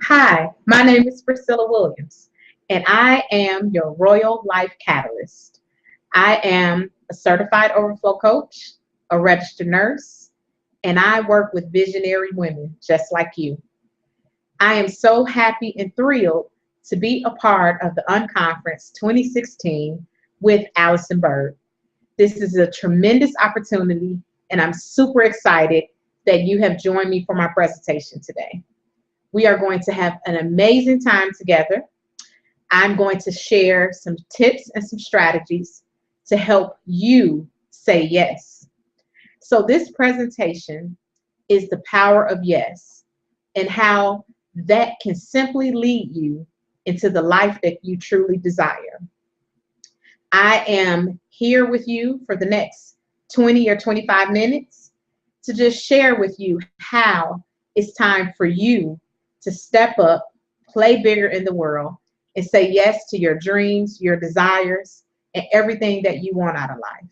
Hi, my name is Priscilla Williams, and I am your Royal Life Catalyst. I am a certified overflow coach, a registered nurse, and I work with visionary women just like you. I am so happy and thrilled to be a part of the Unconference 2016 with Allison Bird. This is a tremendous opportunity, and I'm super excited that you have joined me for my presentation today. We are going to have an amazing time together. I'm going to share some tips and some strategies to help you say yes. So, this presentation is the power of yes and how that can simply lead you into the life that you truly desire. I am here with you for the next 20 or 25 minutes to just share with you how it's time for you to step up, play bigger in the world, and say yes to your dreams, your desires, and everything that you want out of life.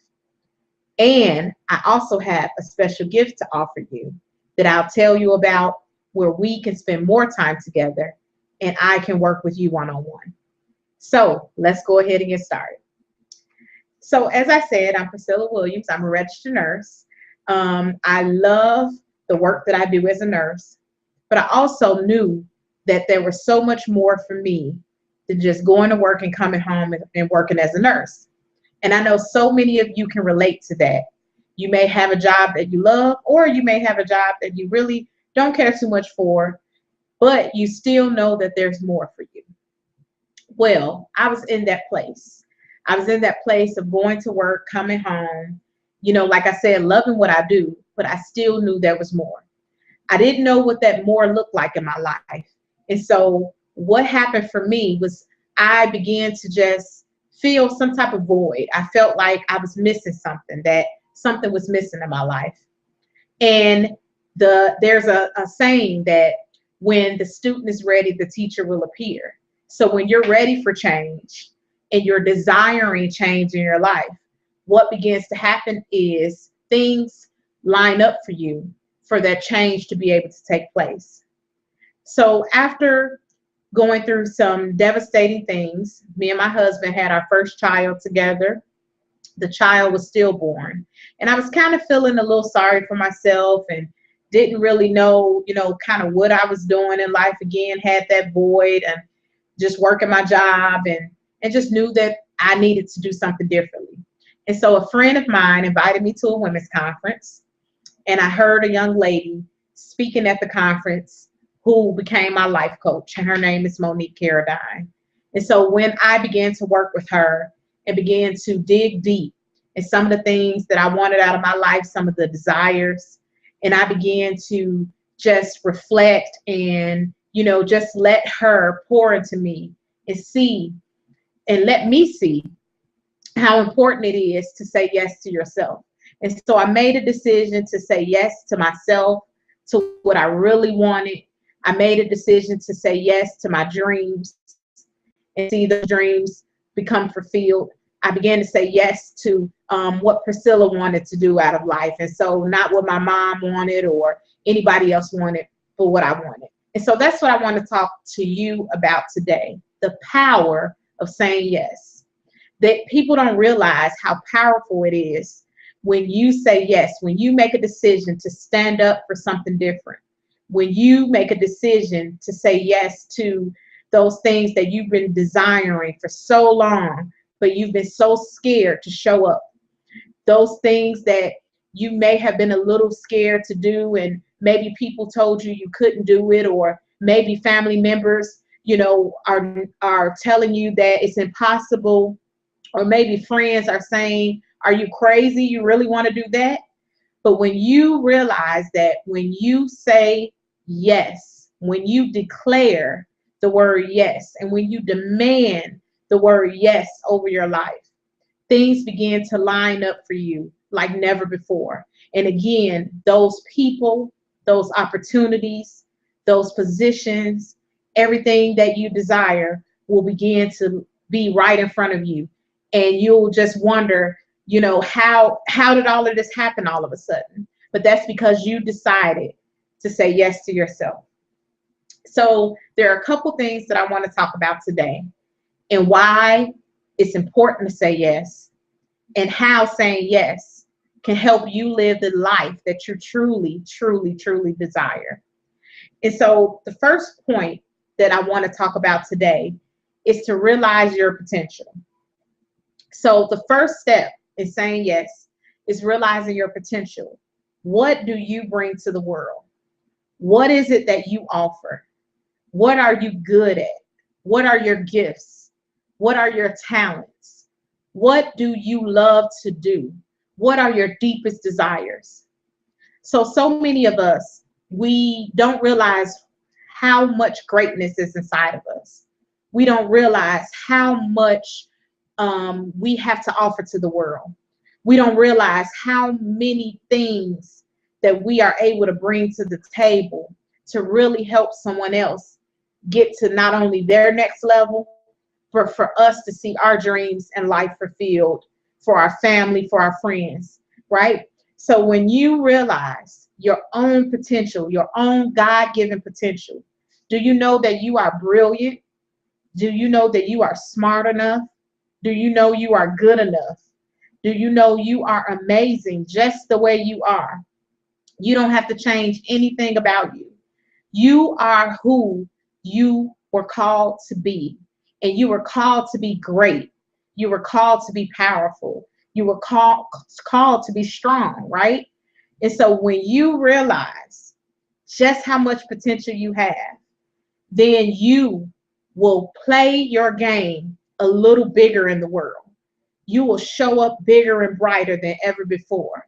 And I also have a special gift to offer you that I'll tell you about where we can spend more time together and I can work with you one on one. So let's go ahead and get started. So, as I said, I'm Priscilla Williams. I'm a registered nurse. I love the work that I do as a nurse, but I also knew that there was so much more for me than just going to work and coming home and working as a nurse. And I know so many of you can relate to that. You may have a job that you love, or you may have a job that you really don't care too much for, but you still know that there's more for you. Well, I was in that place. I was in that place of going to work, coming home, like I said, loving what I do, but I still knew there was more. I didn't know what that more looked like in my life. And so what happened for me was I began to just feel some type of void. I felt like I was missing something, that something was missing in my life. And there's a saying that when the student is ready, the teacher will appear. So when you're ready for change and you're desiring change in your life, what begins to happen is things line up for you for that change to be able to take place. So after going through some devastating things, me and my husband had our first child together. The child was stillborn. And I was kind of feeling a little sorry for myself and didn't really know, kind of what I was doing in life again, had that void and just working my job and just knew that I needed to do something differently. And so a friend of mine invited me to a women's conference, and I heard a young lady speaking at the conference who became my life coach, and her name is Monique Carradine. And so when I began to work with her and began to dig deep in some of the things that I wanted out of my life, some of the desires, and I began to just reflect and, just let her pour into me and see and let me see how important it is to say yes to yourself. And so I made a decision to say yes to myself, to what I really wanted. I made a decision to say yes to my dreams and see those dreams become fulfilled. I began to say yes to what Priscilla wanted to do out of life. And so not what my mom wanted or anybody else wanted, but what I wanted. And so that's what I want to talk to you about today, the power of saying yes. That people don't realize how powerful it is when you say yes, when you make a decision to stand up for something different, when you make a decision to say yes to those things that you've been desiring for so long, but you've been so scared to show up. Those things that you may have been a little scared to do, and maybe people told you you couldn't do it, or maybe family members, are telling you that it's impossible, or maybe friends are saying, are you crazy? You really want to do that? But when you realize that when you say yes, when you declare the word yes, and when you demand the word yes over your life, things begin to line up for you like never before. And again, those people, those opportunities, those positions, everything that you desire will begin to be right in front of you. And you'll just wonder, how did all of this happen all of a sudden? But that's because you decided to say yes to yourself. So there are a couple things that I want to talk about today, and why it's important to say yes, and how saying yes can help you live the life that you truly, truly, truly desire. And so the first point that I want to talk about today is to realize your potential. So the first step in saying yes is realizing your potential. What do you bring to the world? What is it that you offer? What are you good at? What are your gifts? What are your talents? What do you love to do? What are your deepest desires? So many of us, we don't realize how much greatness is inside of us. We don't realize how much we have to offer to the world. We don't realize how many things that we are able to bring to the table to really help someone else get to not only their next level, but for us to see our dreams and life fulfilled, for our family, for our friends, right? So when you realize your own potential, your own God-given potential, do you know that you are brilliant? Do you know that you are smart enough? Do you know you are good enough? Do you know you are amazing just the way you are? You don't have to change anything about you. You are who you were called to be. And you were called to be great. You were called to be powerful. You were called to be strong, right? And so when you realize just how much potential you have, then you will play your game a little bigger in the world. You will show up bigger and brighter than ever before.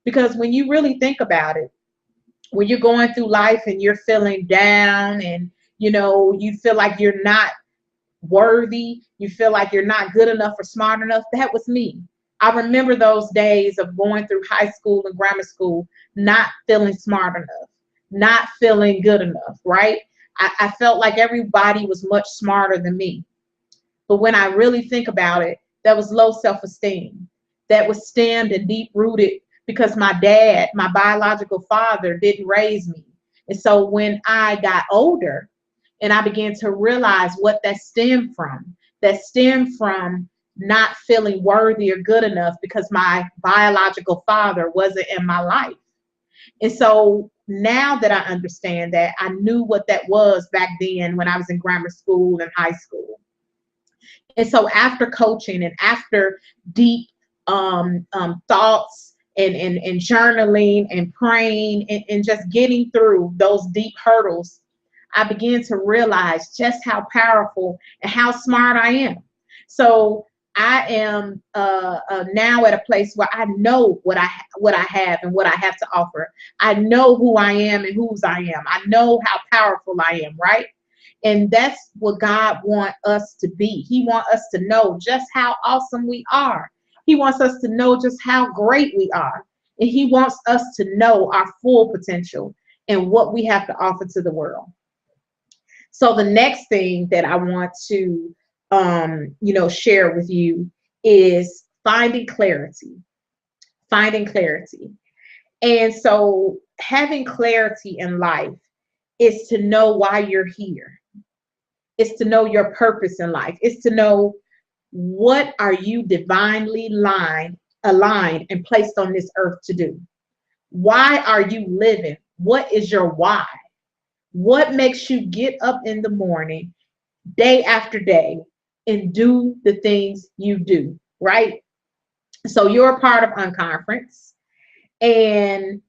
Because when you really think about it, when you're going through life and you're feeling down, and you feel like you're not worthy, you feel like you're not good enough or smart enough, that was me. I remember those days of going through high school and grammar school, not feeling smart enough, not feeling good enough, right? I felt like everybody was much smarter than me. But when I really think about it, that was low self-esteem. That was stemmed and deep rooted because my dad, my biological father, didn't raise me. And so when I got older and I began to realize what that stemmed from not feeling worthy or good enough because my biological father wasn't in my life. And so now that I understand that, I knew what that was back then when I was in grammar school and high school. And so after coaching and after deep thoughts and journaling and praying and just getting through those deep hurdles, I began to realize just how powerful and how smart I am. So I am now at a place where I know what I have and what I have to offer. I know who I am and whose I am. I know how powerful I am, right? And that's what God wants us to be. He wants us to know just how awesome we are. He wants us to know just how great we are. And he wants us to know our full potential and what we have to offer to the world. So the next thing that I want to share with you is finding clarity. Finding clarity. And so having clarity in life is to know why you're here. It's to know your purpose in life. It's to know what are you divinely aligned and placed on this earth to do. Why are you living? What is your why? What makes you get up in the morning, day after day, and do the things you do, right? So you're a part of Unconference. And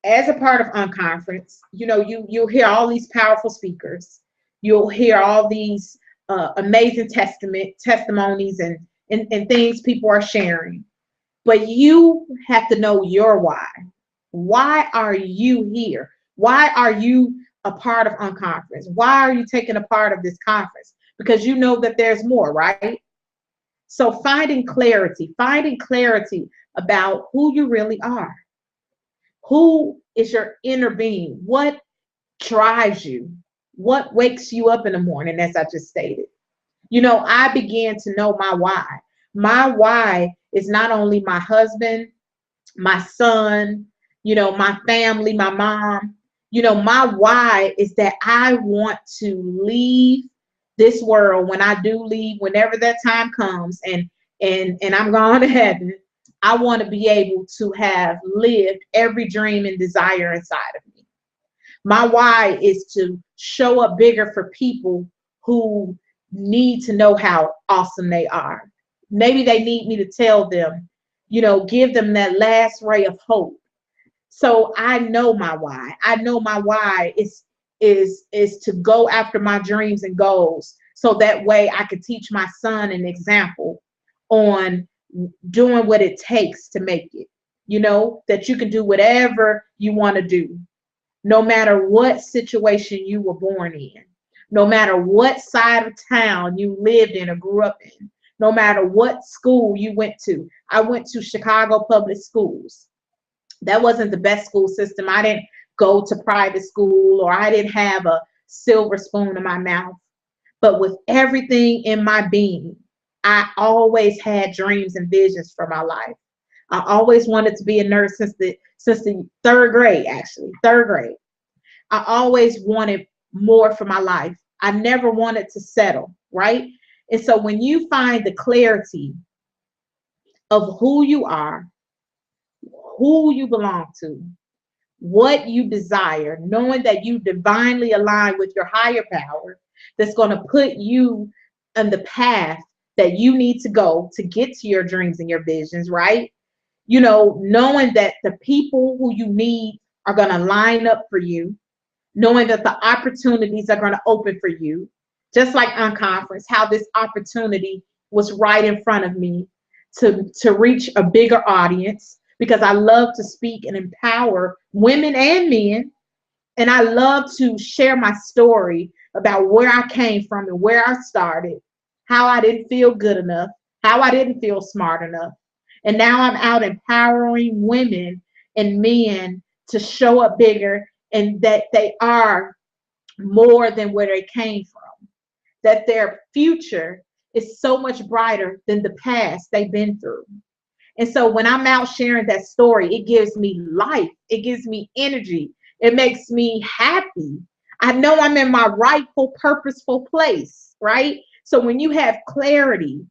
as a part of Unconference, you'll hear all these powerful speakers. You'll hear all these amazing testimonies and things people are sharing. But you have to know your why. Why are you here? Why are you a part of Unconference? Why are you taking a part of this conference? Because you know that there's more, right? So finding clarity about who you really are. Who is your inner being? What drives you? What wakes you up in the morning, as I just stated? I began to know my why. My why is not only my husband, my son, my family, my mom. My why is that I want to leave this world when I do leave, whenever that time comes, and I'm going to heaven. I want to be able to have lived every dream and desire inside of me. My why is to show up bigger for people who need to know how awesome they are. Maybe they need me to tell them, give them that last ray of hope. So I know my why. I know my why is to go after my dreams and goals, so that way I could teach my son an example on doing what it takes to make it. That you can do whatever you want to do, no matter what situation you were born in, no matter what side of town you lived in or grew up in, no matter what school you went to. I went to Chicago public schools. That wasn't the best school system. I didn't go to private school, or I didn't have a silver spoon in my mouth. But with everything in my being, I always had dreams and visions for my life. I always wanted to be a nurse since the third grade, actually, third grade. I always wanted more for my life. I never wanted to settle, right? And so when you find the clarity of who you are, who you belong to, what you desire, knowing that you divinely align with your higher power that's going to put you on the path that you need to go to get to your dreams and your visions, right? Knowing that the people who you need are going to line up for you, knowing that the opportunities are going to open for you, just like Unconference, how this opportunity was right in front of me to reach a bigger audience, because I love to speak and empower women and men. And I love to share my story about where I came from and where I started, how I didn't feel good enough, how I didn't feel smart enough. And now I'm out empowering women and men to show up bigger, and that they are more than where they came from, that their future is so much brighter than the past they've been through. And so when I'm out sharing that story, it gives me life, it gives me energy, it makes me happy. I know I'm in my rightful, purposeful place, right? So when you have clarity,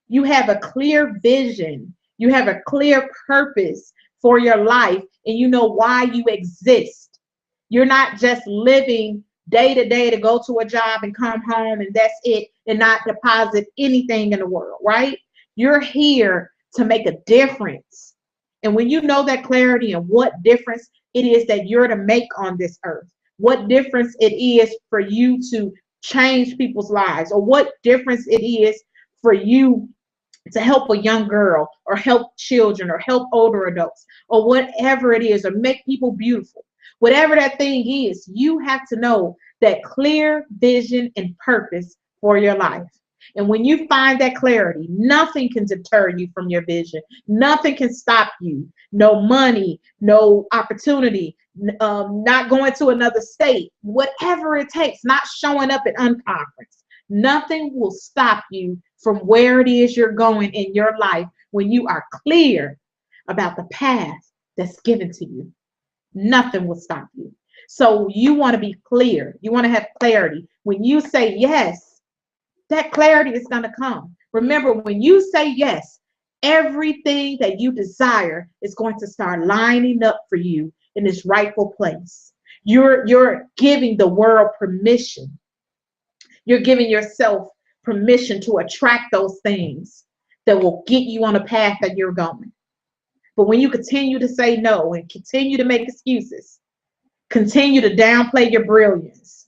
you have a clear vision, you have a clear purpose for your life, and you know why you exist. You're not just living day to day to go to a job and come home and that's it, and not deposit anything in the world, right? You're here to make a difference. And when you know that clarity and what difference it is that you're to make on this earth, what difference it is for you to change people's lives, or what difference it is for you to help a young girl, or help children, or help older adults, or whatever it is, or make people beautiful, whatever that thing is, you have to know that clear vision and purpose for your life. And when you find that clarity, nothing can deter you from your vision. Nothing can stop you. No money, no opportunity, not going to another state, whatever it takes, not showing up at unconference. Nothing will stop you from where it is you're going in your life when you are clear about the path that's given to you. Nothing will stop you. So you want to be clear. You want to have clarity. When you say yes, that clarity is going to come. Remember, when you say yes, everything that you desire is going to start lining up for you in its rightful place. You're giving the world permission. You're giving yourself permission to attract those things that will get you on the path that you're going. But when you continue to say no and continue to make excuses, continue to downplay your brilliance,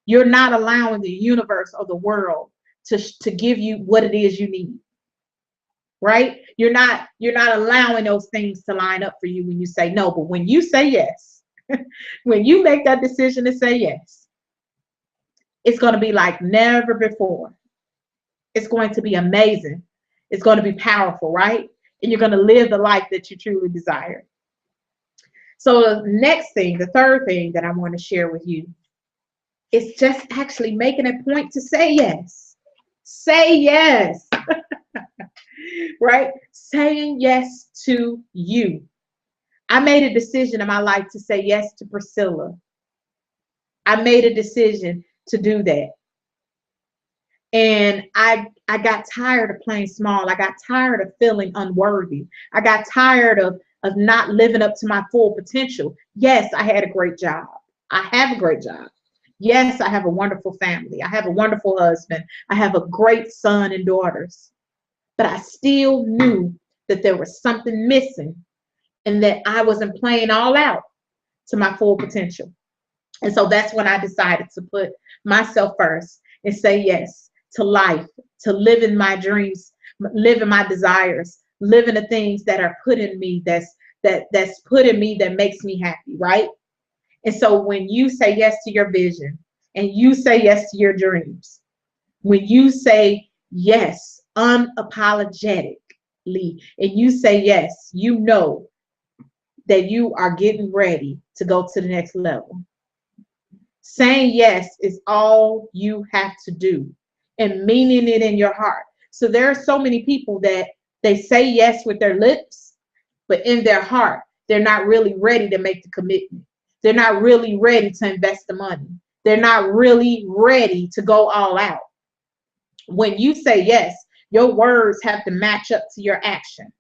you're not allowing the universe or the world to give you what it is you need. Right? You're not allowing those things to line up for you when you say no. But when you say yes, when you make that decision to say yes, it's going to be like never before. It's going to be amazing. It's going to be powerful, right? And you're going to live the life that you truly desire. So the next thing, the third thing that I want to share with you is just actually making a point to say yes. Say yes. Right? Saying yes to you. I made a decision in my life to say yes to Priscilla. I made a decision to do that. And I got tired of playing small. I got tired of feeling unworthy. I got tired of not living up to my full potential. Yes, I had a great job. I have a great job. Yes, I have a wonderful family. I have a wonderful husband. I have a great son and daughters. But I still knew that there was something missing and that I wasn't playing all out to my full potential. And so that's when I decided to put myself first and say yes to life, to living my dreams, living my desires, living the things that are put in me, that's put in me that makes me happy, right? And so when you say yes to your vision and you say yes to your dreams, when you say yes unapologetically and you say yes, you know that you are getting ready to go to the next level. Saying yes is all you have to do and meaning it in your heart. So there are so many people that they say yes with their lips, but in their heart, they're not really ready to make the commitment. They're not really ready to invest the money. They're not really ready to go all out. When you say yes, your words have to match up to your action.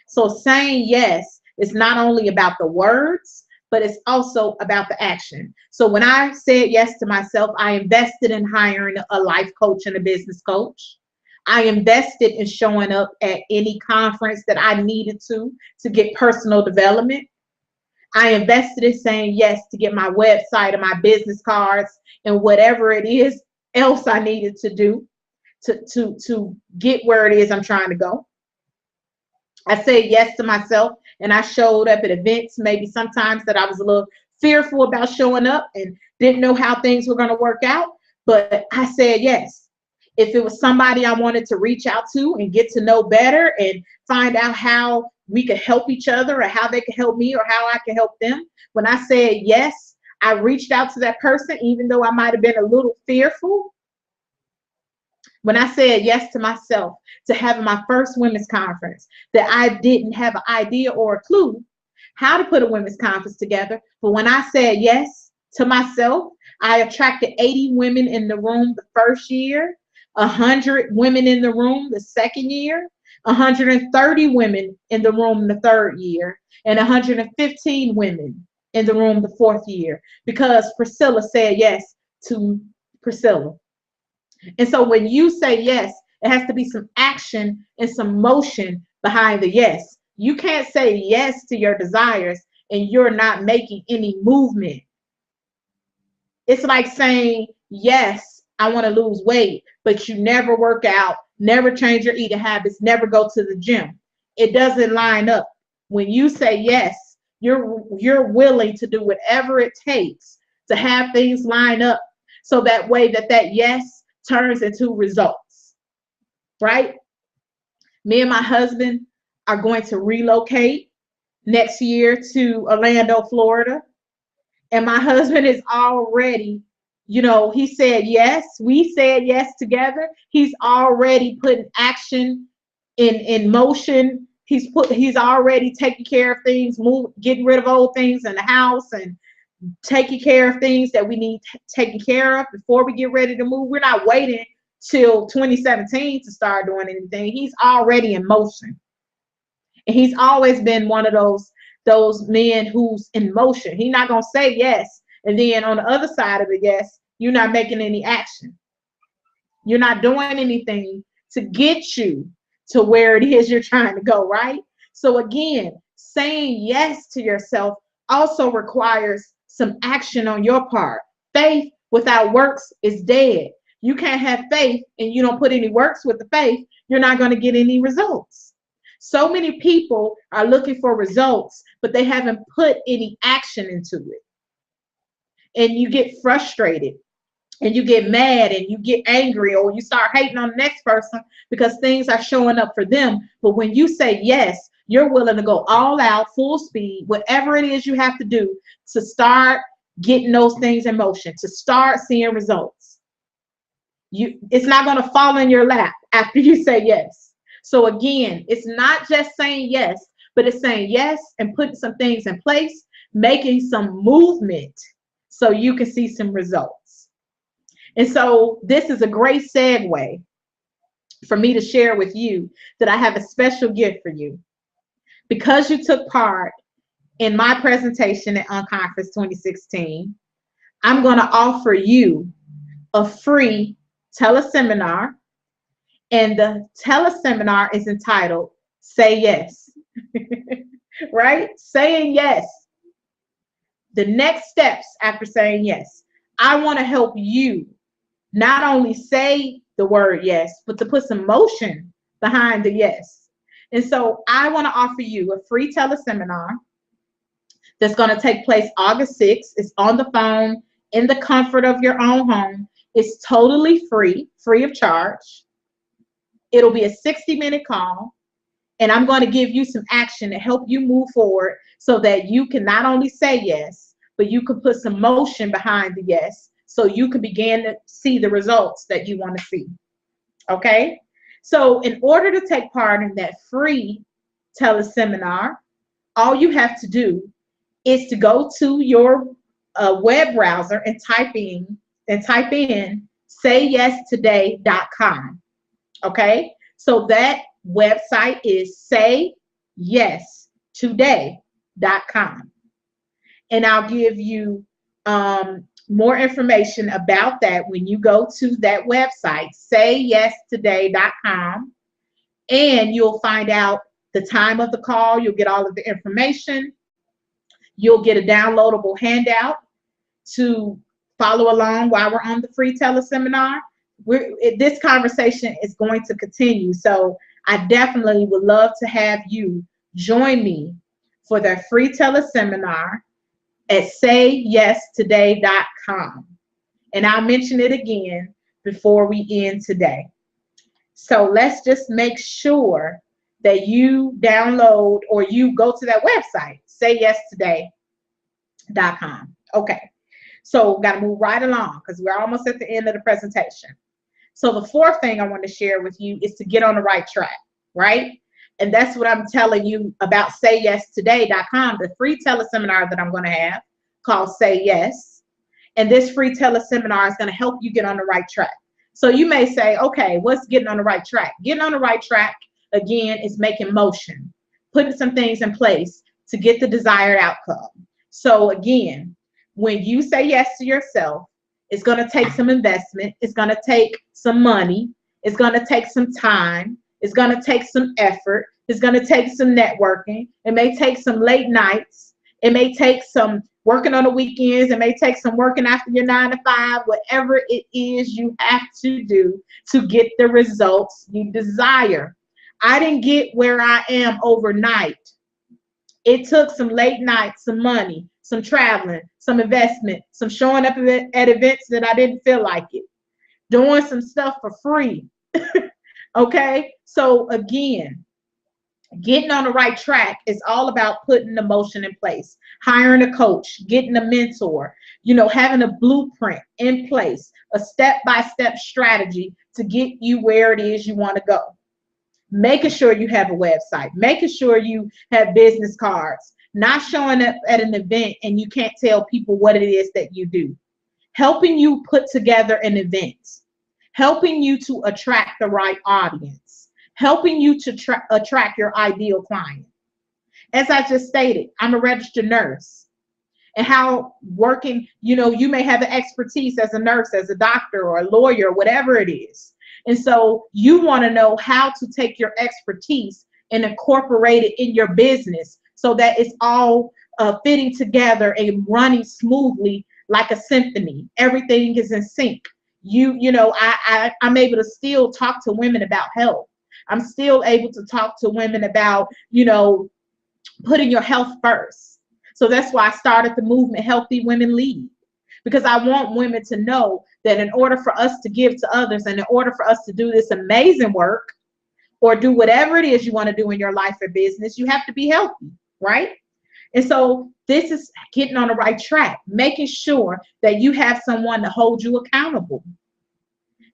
So saying yes is not only about the words, but it's also about the action. So when I said yes to myself, I invested in hiring a life coach and a business coach. I invested in showing up at any conference that I needed to get personal development. I invested in saying yes to get my website and my business cards and whatever it is else I needed to do to get where it is I'm trying to go. I said yes to myself and I showed up at events, maybe sometimes that I was a little fearful about showing up and didn't know how things were going to work out. But I said yes. If it was somebody I wanted to reach out to and get to know better and find out how we could help each other or how they could help me or how I could help them, when I said yes, I reached out to that person, even though I might have been a little fearful. When I said yes to myself to having my first women's conference, that I didn't have an idea or a clue how to put a women's conference together. But when I said yes to myself, I attracted 80 women in the room the first year, 100 women in the room the second year, 130 women in the room the third year, and 115 women in the room the fourth year because Priscilla said yes to Priscilla. And so when you say yes, it has to be some action and some motion behind the yes. You can't say yes to your desires and you're not making any movement. It's like saying, yes, I want to lose weight, but you never work out, never change your eating habits, never go to the gym. It doesn't line up. When you say yes, you're willing to do whatever it takes to have things line up so that way that yes turns into results, right? Me and my husband are going to relocate next year to Orlando, Florida. And my husband is already, he said yes. We said yes together. He's already putting action in motion. He's already taking care of things, getting rid of old things in the house and taking care of things that we need taken care of before we get ready to move. We're not waiting till 2017 to start doing anything. He's already in motion. And he's always been one of those men who's in motion. He's not gonna say yes, and then on the other side of the yes, you're not making any action. You're not doing anything to get you to where it is you're trying to go, right? So again, saying yes to yourself also requires some action on your part. Faith without works is dead. You can't have faith and you don't put any works with the faith, you're not going to get any results. So many people are looking for results, but they haven't put any action into it. And you get frustrated and you get mad and you get angry or you start hating on the next person because things are showing up for them. But when you say yes, you're willing to go all out, full speed, whatever it is you have to do to start getting those things in motion, to start seeing results. It's not going to fall in your lap after you say yes. So again, it's not just saying yes, but it's saying yes and putting some things in place, making some movement so you can see some results. And so this is a great segue for me to share with you that I have a special gift for you. Because you took part in my presentation at Unconference 2016, I'm going to offer you a free teleseminar, and the teleseminar is entitled Say Yes. Right? Saying yes. The next steps after saying yes. I want to help you not only say the word yes, but to put some motion behind the yes. And so I want to offer you a free teleseminar that's going to take place August 6th. It's on the phone, in the comfort of your own home. It's totally free of charge. It'll be a 60-minute call, and I'm going to give you some action to help you move forward so that you can not only say yes, but you can put some motion behind the yes so you can begin to see the results that you want to see. Okay? So in order to take part in that free teleseminar, all you have to do is to go to your web browser and type in sayyestoday.com. Okay? So that website is sayyestoday.com. And I'll give you more information about that when you go to that website, sayyestoday.com, and you'll find out the time of the call. You'll get all of the information. You'll get a downloadable handout to follow along while we're on the free teleseminar. This conversation is going to continue, so I definitely would love to have you join me for that free teleseminar at sayyestoday.com. And I'll mention it again before we end today. So let's just make sure that you download or you go to that website, sayyestoday.com. Okay. So got to move right along because we're almost at the end of the presentation. So the fourth thing I want to share with you is to get on the right track, right? And that's what I'm telling you about sayyestoday.com, the free teleseminar that I'm going to have called Say Yes. And this free teleseminar is going to help you get on the right track. So you may say, okay, what's getting on the right track? Getting on the right track, again, is making motion, putting some things in place to get the desired outcome. So again, when you say yes to yourself, it's going to take some investment. It's going to take some money. It's going to take some time. It's going to take some effort. It's going to take some networking. It may take some late nights. It may take some working on the weekends. It may take some working after your 9 to 5, whatever it is you have to do to get the results you desire. I didn't get where I am overnight. It took some late nights, some money, some traveling, some investment, some showing up at events that I didn't feel like it, doing some stuff for free. Okay, so again, getting on the right track is all about putting the motion in place, hiring a coach, getting a mentor, having a blueprint in place, a step-by-step strategy to get you where it is you want to go. Making sure you have a website, making sure you have business cards, not showing up at an event and you can't tell people what it is that you do. Helping you put together an event, helping you to attract the right audience, helping you to attract your ideal client. As I just stated, I'm a registered nurse. And how working, you may have the expertise as a nurse, as a doctor or a lawyer, whatever it is. And so you want to know how to take your expertise and incorporate it in your business so that it's all fitting together and running smoothly like a symphony. Everything is in sync. I'm able to still talk to women about health. I'm still able to talk to women about, putting your health first. So that's why I started the movement Healthy Women Lead, because I want women to know that in order for us to give to others and in order for us to do this amazing work or do whatever it is you want to do in your life or business, you have to be healthy, right? And so this is getting on the right track, making sure that you have someone to hold you accountable,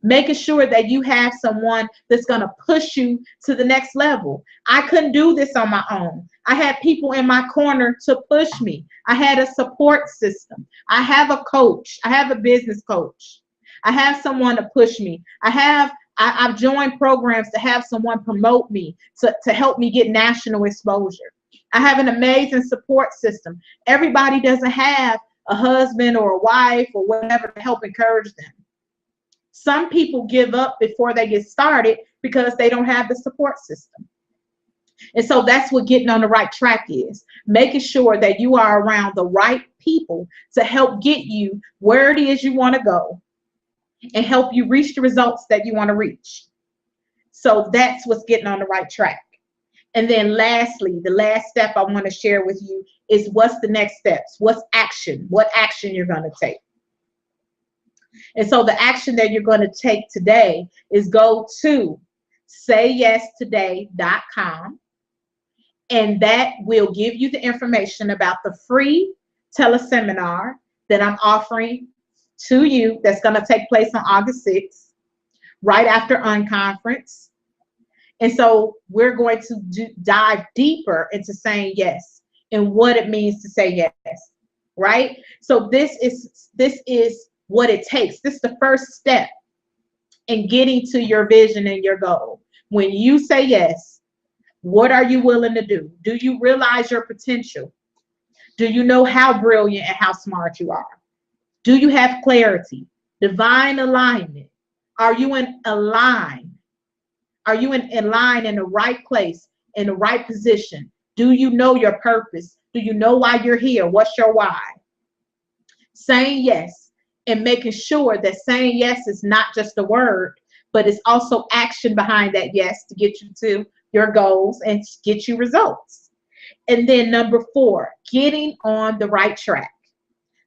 making sure that you have someone that's going to push you to the next level. I couldn't do this on my own. I had people in my corner to push me. I had a support system. I have a coach. I have a business coach. I have someone to push me. I've joined programs to have someone promote me, to help me get national exposure. I have an amazing support system. Everybody doesn't have a husband or a wife or whatever to help encourage them. Some people give up before they get started because they don't have the support system. And so that's what getting on the right track is, making sure that you are around the right people to help get you where it is you want to go and help you reach the results that you want to reach. So that's what's getting on the right track. And then lastly, the last step I want to share with you is what's the next steps? What's action? What action you're going to take? And so the action that you're going to take today is go to sayyesToday.com, and that will give you the information about the free teleseminar that I'm offering to you that's going to take place on August 6th, right after Unconference. And so we're going to dive deeper into saying yes and what it means to say yes, right? So this is what it takes. This is the first step in getting to your vision and your goal. When you say yes, what are you willing to do? Do you realize your potential? Do you know how brilliant and how smart you are? Do you have clarity, divine alignment? Are you in a line? Are you in line in the right place, in the right position? Do you know your purpose? Do you know why you're here? What's your why? Saying yes and making sure that saying yes is not just a word, but it's also action behind that yes to get you to your goals and get you results. And then number 4, getting on the right track.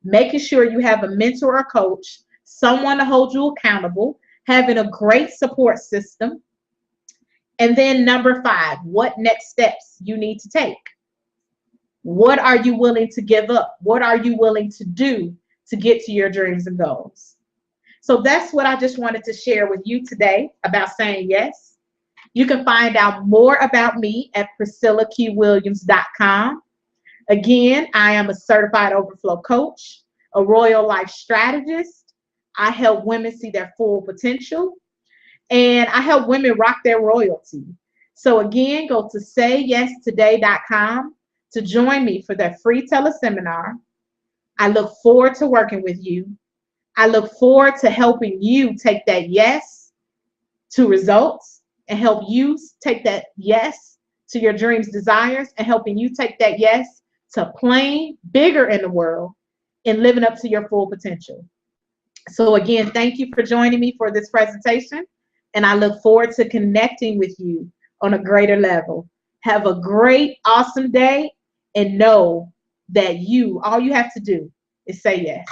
Making sure you have a mentor or coach, someone to hold you accountable, having a great support system. And then number 5, what next steps you need to take. What are you willing to give up? What are you willing to do to get to your dreams and goals? So that's what I just wanted to share with you today about saying yes. You can find out more about me at PriscillaQWilliams.com. Again, I am a certified overflow coach, a royal life strategist. I help women see their full potential, and I help women rock their royalty. So again, go to sayyesToday.com to join me for that free teleseminar. I look forward to working with you. I look forward to helping you take that yes to results and help you take that yes to your dreams, desires, and helping you take that yes to playing bigger in the world and living up to your full potential. So again, thank you for joining me for this presentation, and I look forward to connecting with you on a greater level. Have a great, awesome day, and know that all you have to do is say yes.